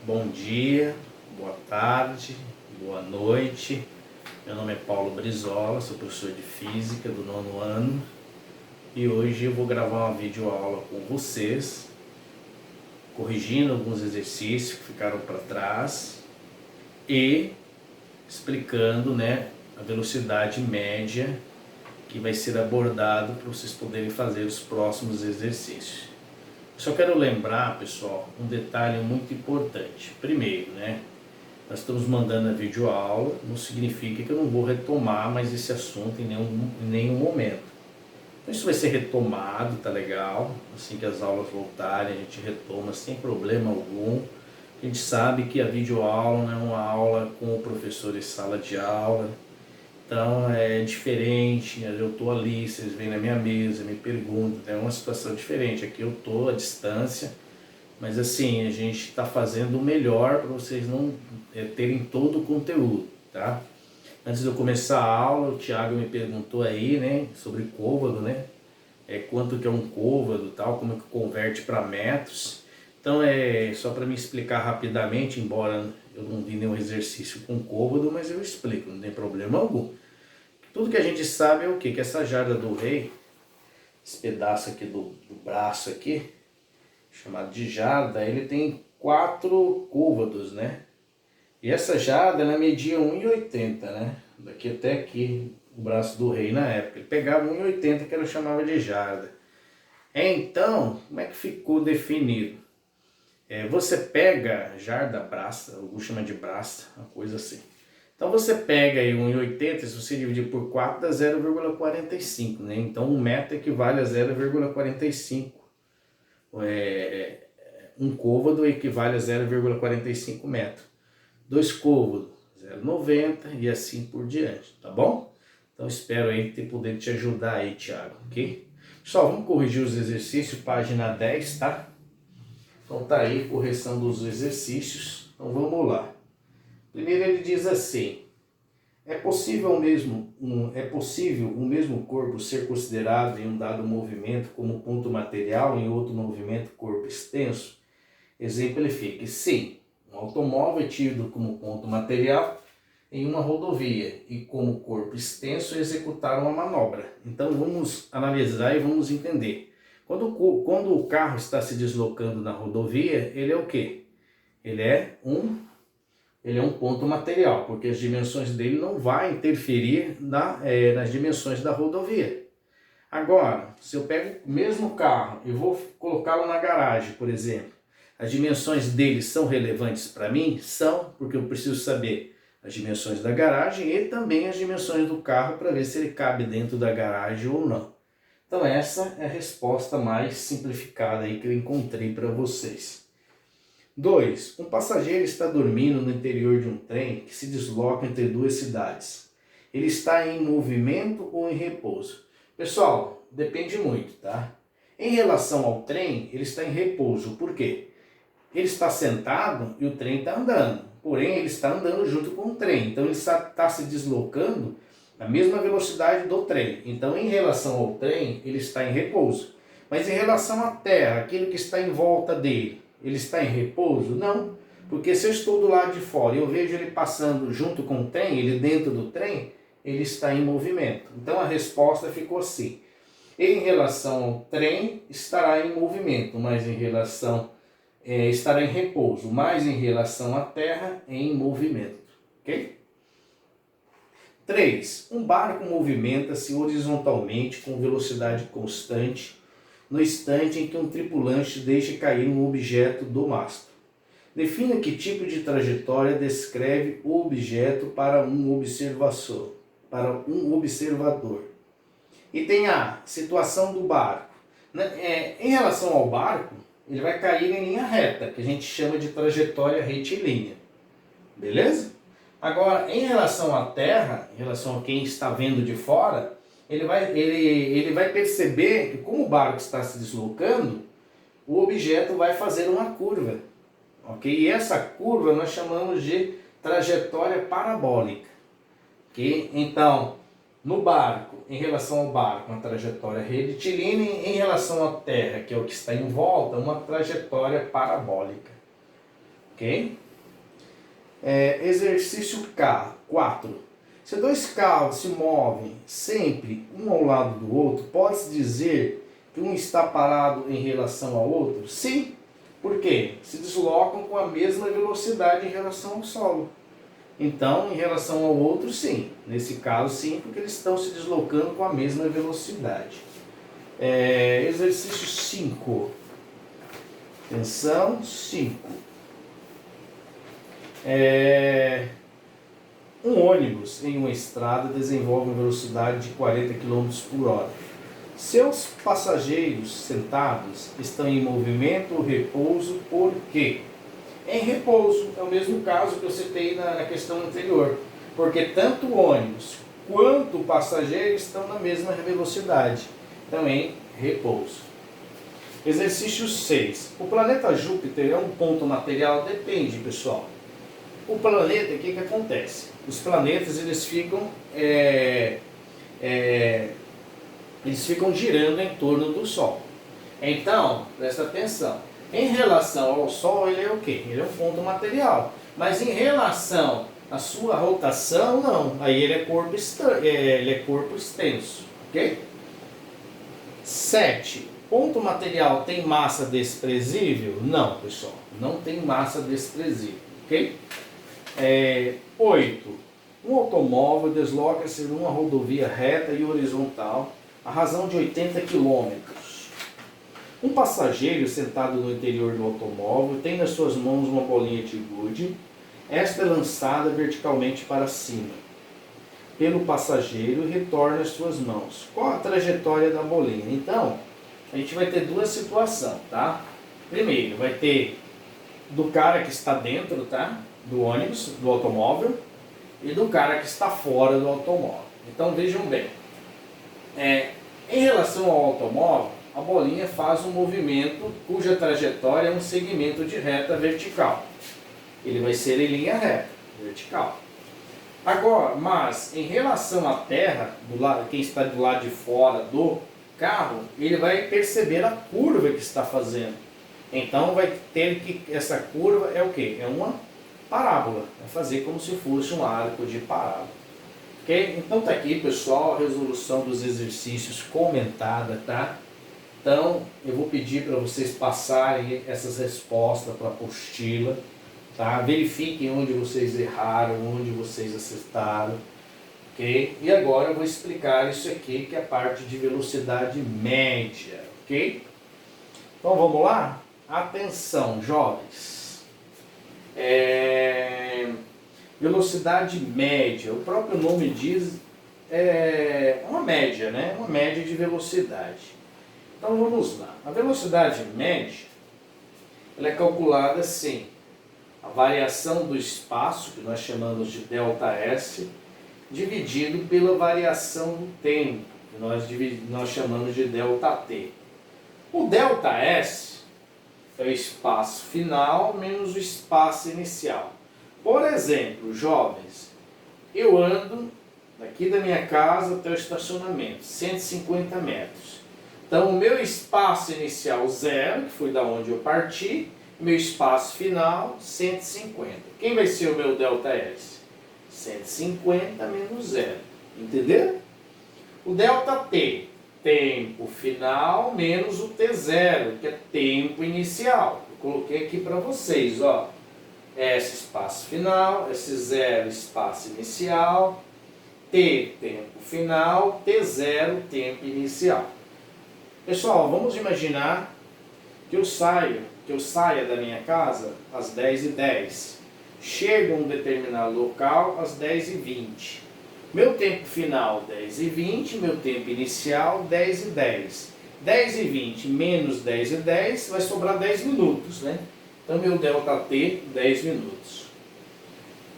Bom dia, boa tarde, boa noite. Meu nome é Paulo Brizola, sou professor de Física do 9º ano e hoje eu vou gravar uma videoaula com vocês, corrigindo alguns exercícios que ficaram para trás e explicando, a velocidade média que vai ser abordado para vocês poderem fazer os próximos exercícios. Só quero lembrar, pessoal, um detalhe muito importante. Primeiro, nós estamos mandando a videoaula, não significa que eu não vou retomar mais esse assunto em nenhum momento. Então isso vai ser retomado, tá legal? Assim que as aulas voltarem, a gente retoma sem problema algum. A gente sabe que a videoaula não é uma aula com o professor em sala de aula. Então é diferente, eu estou ali, vocês vêm na minha mesa, me perguntam, é uma situação diferente. Aqui eu estou à distância, mas assim, a gente está fazendo o melhor para vocês não terem todo o conteúdo, tá? Antes de eu começar a aula, o Thiago me perguntou aí, sobre côvado, quanto que é um côvado, tal, como que converte para metros. Então só para me explicar rapidamente, embora eu não vi nenhum exercício com côvado, mas eu explico, não tem problema algum. Tudo que a gente sabe é o quê? Que essa jarda do rei, esse pedaço aqui do braço aqui, chamado de jarda, ele tem 4 côvados, E essa jarda, ela media 1,80, Daqui até aqui, o braço do rei na época. Ele pegava 1,80 que ela chamava de jarda. Então, como é que ficou definido? Você pega jarda braça, alguns chamam de braça, uma coisa assim. Então você pega aí 1,80, se você dividir por 4 dá 0,45, Então 1 metro equivale a 0,45. Um côvado equivale a 0,45 metros. 2 côvados, 0,90 e assim por diante, tá bom? Então espero aí poder te ajudar aí, Thiago, ok? Pessoal, vamos corrigir os exercícios, página 10, tá? Então tá aí, correção dos exercícios. Então vamos lá. Primeiro ele diz assim: é possível o mesmo corpo ser considerado em um dado movimento como ponto material e em outro movimento corpo extenso? Exemplifique. Sim, um automóvel é tido como ponto material em uma rodovia e como corpo extenso executar uma manobra. Então vamos analisar e vamos entender. Quando o carro está se deslocando na rodovia, ele é o quê? Ele é um ponto material, porque as dimensões dele não vão interferir nas dimensões da rodovia. Agora, se eu pego o mesmo carro e vou colocá-lo na garagem, por exemplo, as dimensões dele são relevantes para mim? São, porque eu preciso saber as dimensões da garagem e também as dimensões do carro para ver se ele cabe dentro da garagem ou não. Então essa é a resposta mais simplificada aí que eu encontrei para vocês. 2. Um passageiro está dormindo no interior de um trem que se desloca entre duas cidades. Ele está em movimento ou em repouso? Pessoal, depende muito, tá? Em relação ao trem, ele está em repouso. Por quê? Ele está sentado e o trem está andando. Porém, ele está andando junto com o trem. Então, ele está se deslocando na mesma velocidade do trem. Então, em relação ao trem, ele está em repouso. Mas em relação à Terra, aquilo que está em volta dele, ele está em repouso? Não, porque se eu estou do lado de fora e eu vejo ele passando junto com o trem, ele dentro do trem, ele está em movimento. Então a resposta ficou assim: em relação ao trem estará em movimento, mas em relação estará em repouso, mas em relação à Terra em movimento, ok? 3. Um barco movimenta-se horizontalmente com velocidade constante no instante em que um tripulante deixa cair um objeto do mastro. Defina que tipo de trajetória descreve o objeto para um observador. E tem a situação do barco. Em relação ao barco, ele vai cair em linha reta, que a gente chama de trajetória retilínea. Beleza? Agora, em relação à Terra, em relação a quem está vendo de fora, ele vai perceber que como o barco está se deslocando, o objeto vai fazer uma curva. Ok? E essa curva nós chamamos de trajetória parabólica. Ok? Então, no barco, em relação ao barco, uma trajetória retilínea, em relação à Terra, que é o que está em volta, uma trajetória parabólica. Ok? Exercício 4. Se dois carros se movem sempre um ao lado do outro, pode-se dizer que um está parado em relação ao outro? Sim. Por quê? Se deslocam com a mesma velocidade em relação ao solo. Então, em relação ao outro, sim. Nesse caso, sim, porque eles estão se deslocando com a mesma velocidade. Exercício 5. Atenção, 5. Um ônibus em uma estrada desenvolve uma velocidade de 40 km por hora. Seus passageiros sentados estão em movimento ou repouso, por quê? Em repouso, é o mesmo caso que eu citei na questão anterior, porque tanto o ônibus quanto o passageiro estão na mesma velocidade, então em repouso. Exercício 6. O planeta Júpiter é um ponto material? Depende, pessoal. O planeta, o que acontece? Os planetas eles ficam girando em torno do Sol. Então, presta atenção. Em relação ao Sol, ele é o quê? Ele é um ponto material. Mas em relação à sua rotação, não. Aí ele é corpo extenso. Ok? 7. Ponto material tem massa desprezível? Não, pessoal. Não tem massa desprezível. Ok? 8. Um automóvel desloca-se numa rodovia reta e horizontal a razão de 80 km. Um passageiro sentado no interior do automóvel tem nas suas mãos uma bolinha de gude. Esta é lançada verticalmente para cima pelo passageiro e retorna às suas mãos. Qual a trajetória da bolinha? Então, a gente vai ter duas situações, tá? Primeiro, vai ter do cara que está dentro, tá? Do ônibus, do automóvel, e do cara que está fora do automóvel. Então, vejam bem. Em relação ao automóvel, a bolinha faz um movimento cuja trajetória é um segmento de reta vertical. Ele vai ser em linha reta, vertical. Agora, mas em relação à terra, quem está do lado de fora do carro, ele vai perceber a curva que está fazendo. Então vai ter que, essa curva é o quê? É uma parábola. Vai fazer como se fosse um arco de parábola. Ok? Então tá aqui, pessoal, a resolução dos exercícios comentada, tá? Então, eu vou pedir para vocês passarem essas respostas para a apostila, tá? Verifiquem onde vocês erraram, onde vocês acertaram, ok? E agora eu vou explicar isso aqui, que é a parte de velocidade média, ok? Então, vamos lá? Atenção, jovens. Velocidade média, o próprio nome diz, é uma média, né? Uma média de velocidade. Então vamos lá. A velocidade média, ela é calculada assim: a variação do espaço, que nós chamamos de ΔS, dividido pela variação do tempo, que nós chamamos de ΔT. O ΔS é o espaço final menos o espaço inicial. Por exemplo, jovens, eu ando daqui da minha casa até o estacionamento, 150 metros. Então, o meu espaço inicial, 0, que foi da onde eu parti, meu espaço final, 150. Quem vai ser o meu ΔS? 150 menos 0. Entendeu? O ΔT, tempo final menos o T0, que é tempo inicial. Eu coloquei aqui para vocês, ó. S, espaço final, S0, espaço inicial, T, tempo final, T0, tempo inicial. Pessoal, vamos imaginar que eu saia da minha casa às 10h10. Chego a um determinado local às 10h20. Meu tempo final, 10h20, meu tempo inicial, 10h10. 10h20 menos 10h10 vai sobrar 10 minutos, né? Então, meu ΔT, 10 minutos.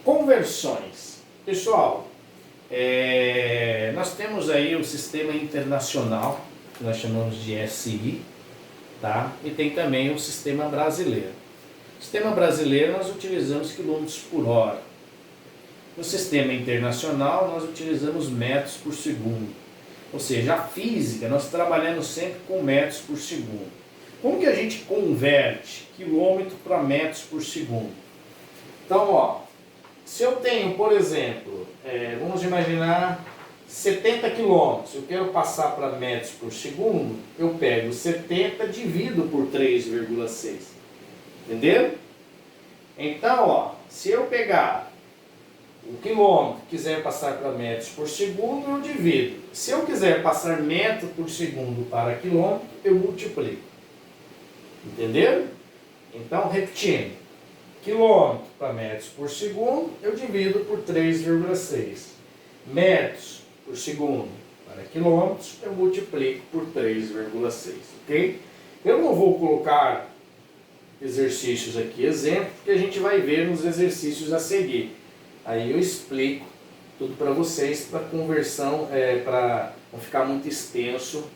Conversões. Pessoal, nós temos aí o sistema internacional, que nós chamamos de SI, tá? E tem também o sistema brasileiro. No sistema brasileiro, nós utilizamos quilômetros por hora. No sistema internacional, nós utilizamos metros por segundo. Ou seja, a física, nós trabalhamos sempre com metros por segundo. Como que a gente converte quilômetro para metros por segundo? Então, ó, Se eu tenho, por exemplo, vamos imaginar 70 quilômetros, eu quero passar para metros por segundo, eu pego 70 divido por 3,6. Entendeu? Então, ó, se eu pegar o quilômetro e quiser passar para metros por segundo, eu divido. Se eu quiser passar metro por segundo para quilômetro, eu multiplico. Entenderam? Então, repetindo. Quilômetro para metros por segundo, eu divido por 3,6. Metros por segundo para quilômetros, eu multiplico por 3,6. Ok? Eu não vou colocar exercícios aqui, exemplo, porque a gente vai ver nos exercícios a seguir. Aí eu explico tudo para vocês, para conversão, para não ficar muito extenso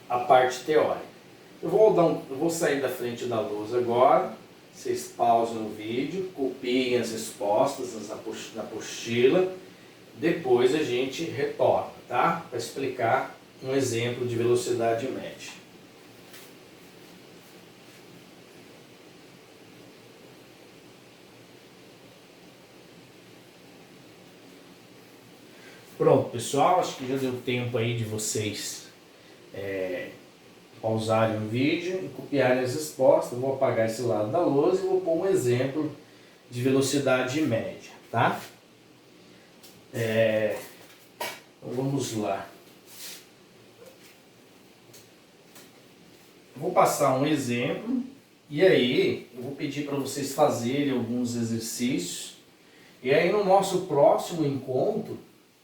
a parte teórica. Eu vou sair da frente da lousa agora, vocês pausem o vídeo, copiem as respostas na apostila, depois a gente retorna, tá? Para explicar um exemplo de velocidade média. Pronto, pessoal, acho que já deu tempo aí de vocês pausarem o vídeo e copiarem as respostas. Eu vou apagar esse lado da lousa e vou pôr um exemplo de velocidade média, tá? Então vamos lá. Eu vou passar um exemplo e aí eu vou pedir para vocês fazerem alguns exercícios. E aí no nosso próximo encontro,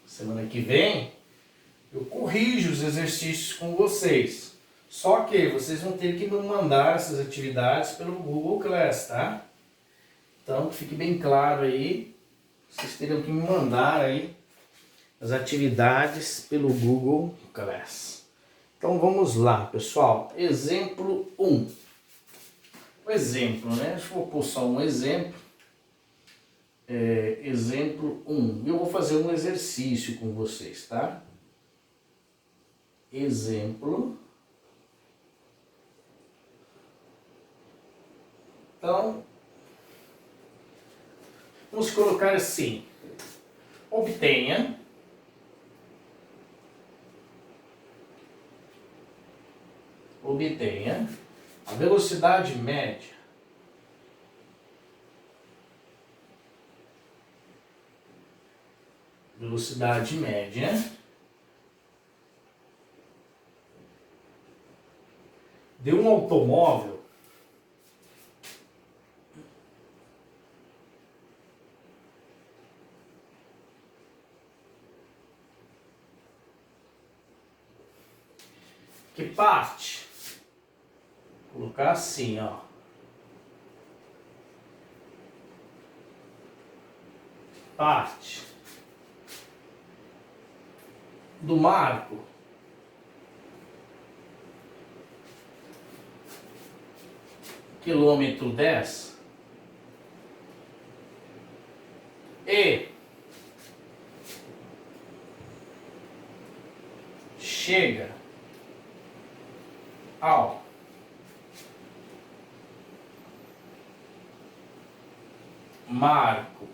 semana que vem, eu corrijo os exercícios com vocês. Só que vocês vão ter que me mandar essas atividades pelo Google Class, tá? Então, fique bem claro aí, vocês terão que me mandar aí as atividades pelo Google Class. Então, vamos lá, pessoal. Exemplo 1. O exemplo, né? Deixa eu pôr só um exemplo. Exemplo 1. Eu vou fazer um exercício com vocês, tá? Exemplo. Então, vamos colocar assim. Obtenha a velocidade média de um automóvel que parte, vou colocar assim, ó, parte do marco quilômetro 10 e chega ao marco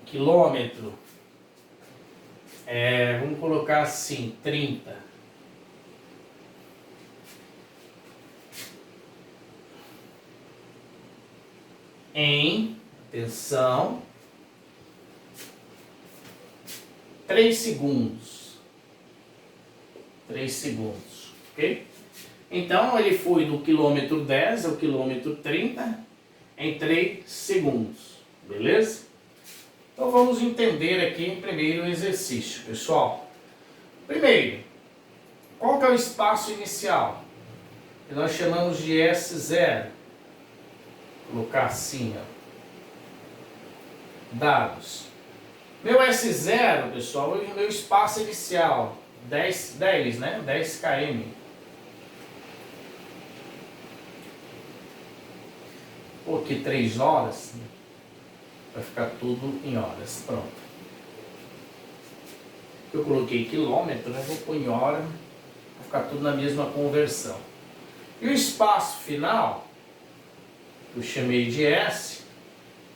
quilômetro, vamos colocar assim, 30. Em, atenção, 3 segundos. 3 segundos, ok? Então, ele foi do quilômetro 10 ao quilômetro 30 em 3 segundos, beleza? Então, vamos entender aqui primeiro o exercício, pessoal. Primeiro, qual que é o espaço inicial? Que nós chamamos de S0. Vou colocar assim, ó. Dados. Meu S0, pessoal, é o meu espaço inicial. 10, né? 10 km. Vou aqui 3 horas. Vai ficar tudo em horas. Pronto. Eu coloquei quilômetro, né? Vou pôr em hora. Vai ficar tudo na mesma conversão. E o espaço final, eu chamei de S,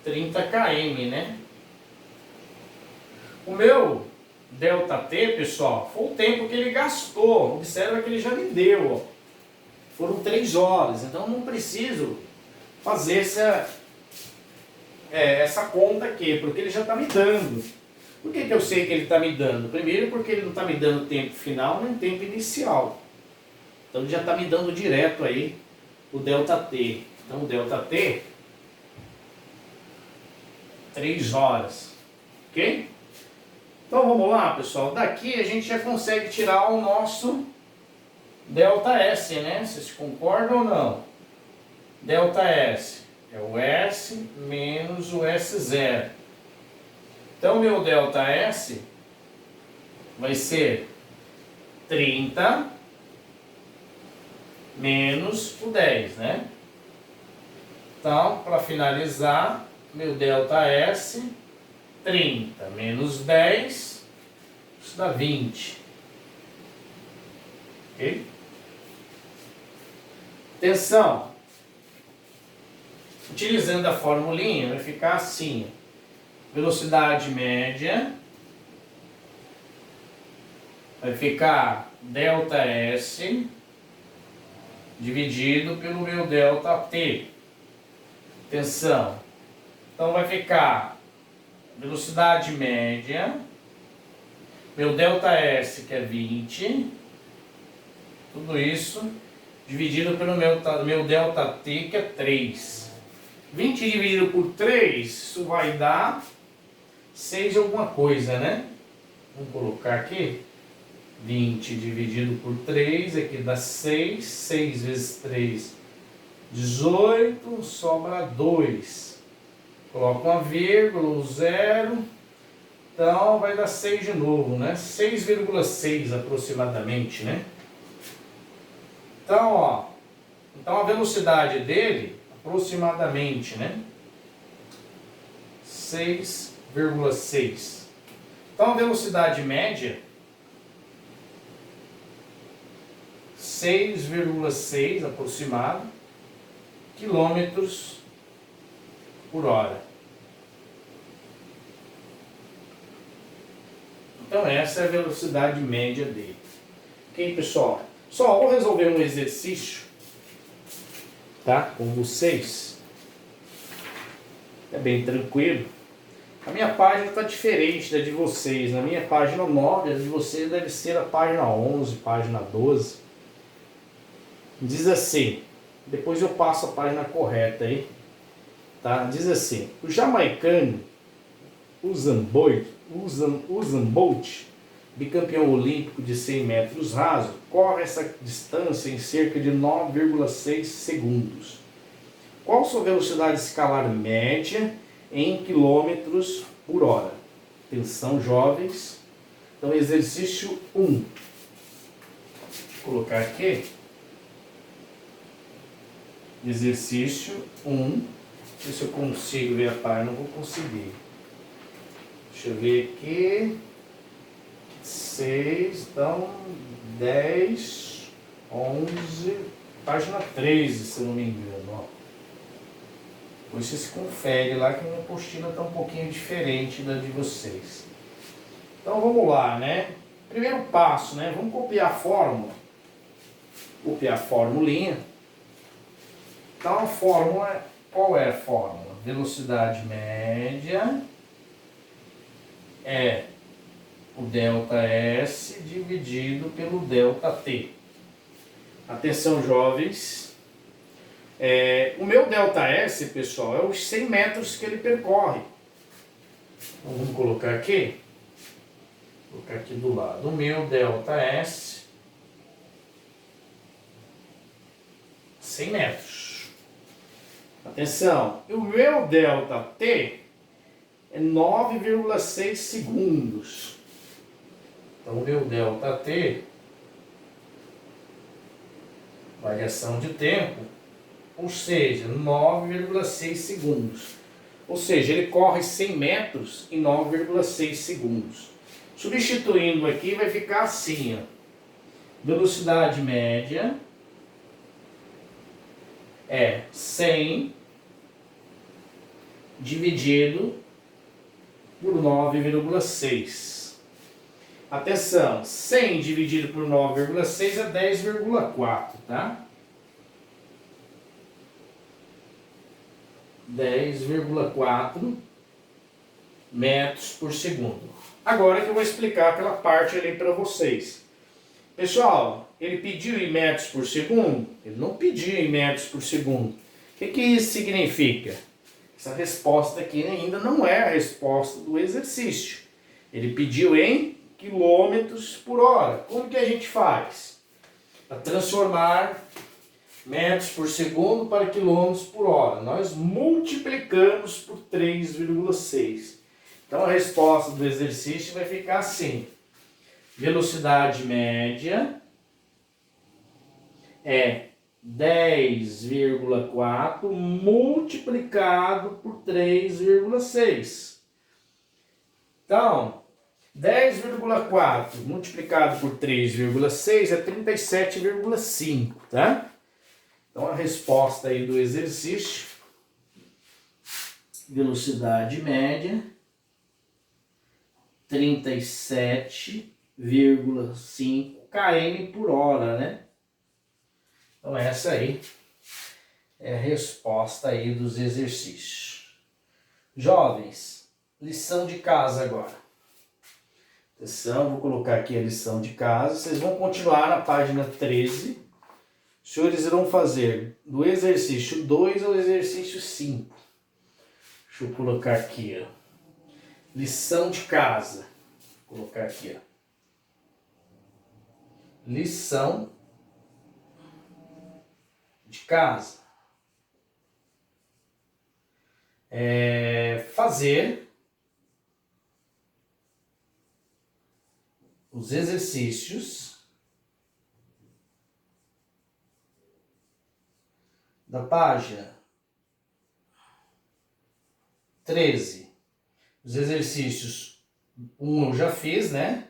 30 km, né? O meu ΔT, pessoal, foi o tempo que ele gastou. Observa que ele já me deu, ó. Foram 3 horas, então não preciso fazer essa conta aqui, porque ele já está me dando. Por que eu sei que ele está me dando? Primeiro porque ele não está me dando tempo final nem tempo inicial. Então ele já está me dando direto aí o ΔT. Então o ΔT, 3 horas, ok? Então vamos lá, pessoal. Daqui a gente já consegue tirar o nosso ΔS, né? Vocês concordam ou não? ΔS é o S menos o S0. Então meu ΔS vai ser 30 menos o 10, né? Então, para finalizar, meu ΔS, 30 menos 10, isso dá 20. Ok? Atenção! Utilizando a formulinha, vai ficar assim. Velocidade média vai ficar ΔS dividido pelo meu ΔT. Atenção! Então vai ficar velocidade média, meu ΔS que é 20, tudo isso dividido pelo meu ΔT que é 3. 20 dividido por 3, isso vai dar 6 alguma coisa, né? Vamos colocar aqui. 20 dividido por 3, aqui dá 6. 6 vezes 3, 18, sobra 2. Coloca uma vírgula, um zero. Então vai dar 6 de novo, né? 6,6 aproximadamente, né? Então, ó. Então a velocidade dele, aproximadamente, né? 6,6. Então a velocidade média 6,6 aproximado quilômetros por hora. Então essa é a velocidade média dele. Ok, pessoal? Só vou resolver um exercício, tá? Com vocês. É bem tranquilo. A minha página está diferente da de vocês. Na minha página 9, a de vocês deve ser a página 11, página 12. Diz assim, depois eu passo a página correta aí. Tá? Diz assim, o jamaicano Usain Bolt, bicampeão olímpico de 100 metros raso, corre essa distância em cerca de 9,6 segundos. Qual sua velocidade escalar média em quilômetros por hora? Atenção, jovens. Então, exercício 1. Vou colocar aqui. Exercício 1. Ver se eu consigo ver a página. Não vou conseguir. Deixa eu ver aqui. 6, então 10, 11, página 13, se eu não me engano. Ó. Depois você se confere lá que a minha apostila está um pouquinho diferente da de vocês. Então vamos lá, né? Primeiro passo, né? Vamos copiar a fórmula. Copiar a formulinha. Então a fórmula, qual é a fórmula? Velocidade média é o ΔS dividido pelo ΔT. Atenção, jovens. O meu ΔS, pessoal, é os 100 metros que ele percorre. Então, vamos colocar aqui. Vou colocar aqui do lado. O meu ΔS, 100 metros. Atenção. O meu ΔT é 9,6 segundos. Então, o meu ΔT, variação de tempo, ou seja, 9,6 segundos. Ou seja, ele corre 100 metros em 9,6 segundos. Substituindo aqui, vai ficar assim, ó. Velocidade média é 100 dividido por 9,6. Atenção, 100 dividido por 9,6 é 10,4, tá? 10,4 metros por segundo. Agora que eu vou explicar aquela parte ali para vocês. Pessoal, ele pediu em metros por segundo? Ele não pediu em metros por segundo. O que isso significa? Essa resposta aqui ainda não é a resposta do exercício. Ele pediu em quilômetros por hora. Como que a gente faz? Para transformar metros por segundo para quilômetros por hora. Nós multiplicamos por 3,6. Então a resposta do exercício vai ficar assim. Velocidade média é 10,4 multiplicado por 3,6. Então, 10,4 multiplicado por 3,6 é 37,5, tá? Então a resposta aí do exercício, velocidade média, 37,5 km por hora, né? Então essa aí é a resposta aí dos exercícios. Jovens, lição de casa agora. Atenção, vou colocar aqui a lição de casa. Vocês vão continuar na página 13. Os senhores irão fazer do exercício 2 ao exercício 5. Deixa eu colocar aqui, ó. Lição de casa. Vou colocar aqui, ó. Lição de casa. Fazer os exercícios da página 13. Os exercícios 1 eu já fiz, né?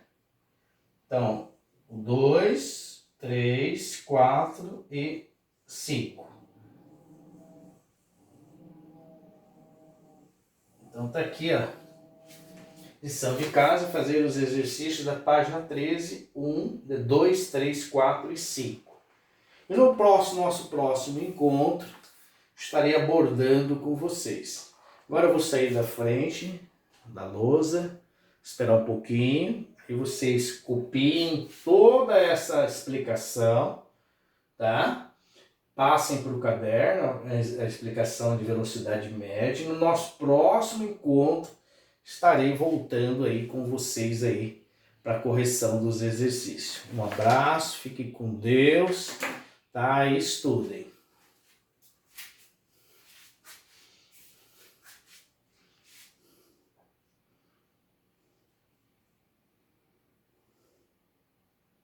Então, o 2, 3, 4 e 5. Então tá aqui, ó. Lição de casa, fazer os exercícios da página 13, 1, 2, 3, 4 e 5. E no nosso próximo encontro, estarei abordando com vocês. Agora eu vou sair da frente da lousa, esperar um pouquinho, e vocês copiem toda essa explicação, tá? Passem para o caderno a explicação de velocidade média. No nosso próximo encontro, estarei voltando aí com vocês aí para a correção dos exercícios. Um abraço, fiquem com Deus, tá? E estudem.